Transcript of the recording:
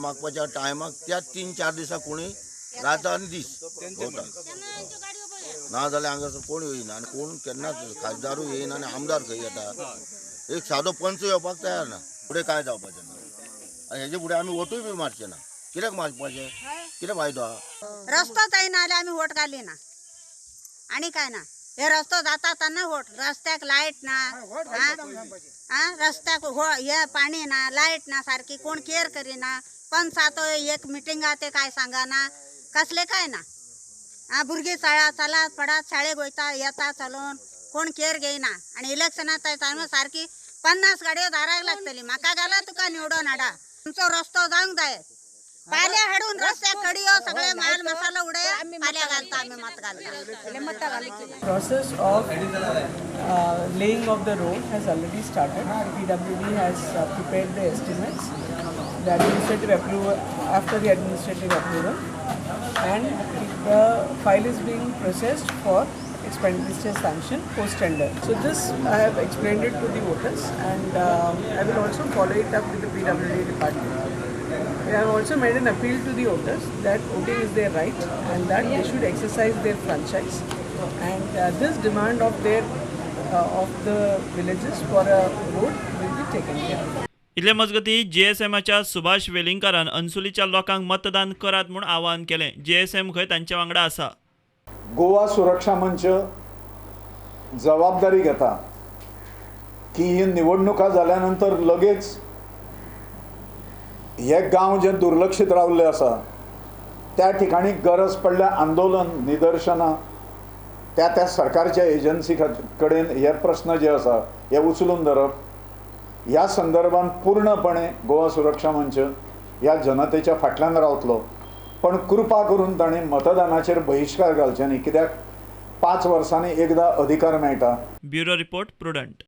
मागपाच्या टायमाक त्या 3-4 दिसा कोणी राता आनी दीस भोंवता ना जाल्यार हांगासर कोण येयना आनी कोण केन्नाच खासदारूय येयना आनी आमदार खंय येता एक सादो पंच येवपाक तयार ना फुडें काय जावपाचें ना आनी हेजे फुडें आमी वोटूय बी मारचे ना कित्याक मारपाचें कितें फायदो आहा रस्तो जायना जाल्यार आमी वोट घाली ना आनी काय ना हे रस्तो जाता तेन्ना वोट रस्त्याक लायट ना रस्त्याक हे पाणी ना लायट ना सारकी कोण केअर करिना पंचायत एक मिटिंगा ते काय सांगाना कसले काय ना भुरगीं चलात पडात शाळेक वयता येता चलोवन कोण केअर घेयना आनी इलेक्शनात टायमार सारकी 50 गाडयो धाराक लागतली म्हाका घाला तुका निवडून हाडा तुमचो रस्तो जावंक जाय पाल्या हाडून रस्त्याक कडयो सगळे माल मसाला उडया पाल्या घालता आमी मत घालता Process of laying of the road has already started. PWD has prepared the estimates, the administrative approval after the administrative approval, and the file is being processed for expenditure sanction post tender. So this I have explained it to the voters, and I will also follow it up with the PWD department. I have also made an appeal to the voters that voting is their right and that they should exercise their franchise, and this demand of the villages for a road will be taken care of. इतले मजगती JSMच्या सुभाष वेलिंगकारान अंसुलीच्या लोकांक मतदान करात म्हूण आवाहन केलें. JSM खंय तांच्या वांगडा आसा. गोवा सुरक्षा मंच जबाबदारी घेता की ही निवडणुका जाल्यानंतर लगेच हे गांव जे दुर्लक्षित रावले आसा त्या ठिकाणी गरज पडल्या आंदोलन निदर्शनां त्या सरकारच्या एजन्सी कडेन हे प्रश्न जे आसा हे उचलून धरप ह्या संदर्भात पूर्णपणे गोवा सुरक्षा मंच ह्या जनतेच्या फाटल्यान रावतलो. पण कृपा करून ताणें मतदानाचेर बहिष्कार घालचे न्ही कित्याक 5 वर्सांनी एकदा अधिकार मेळटा. Bureau report prudent.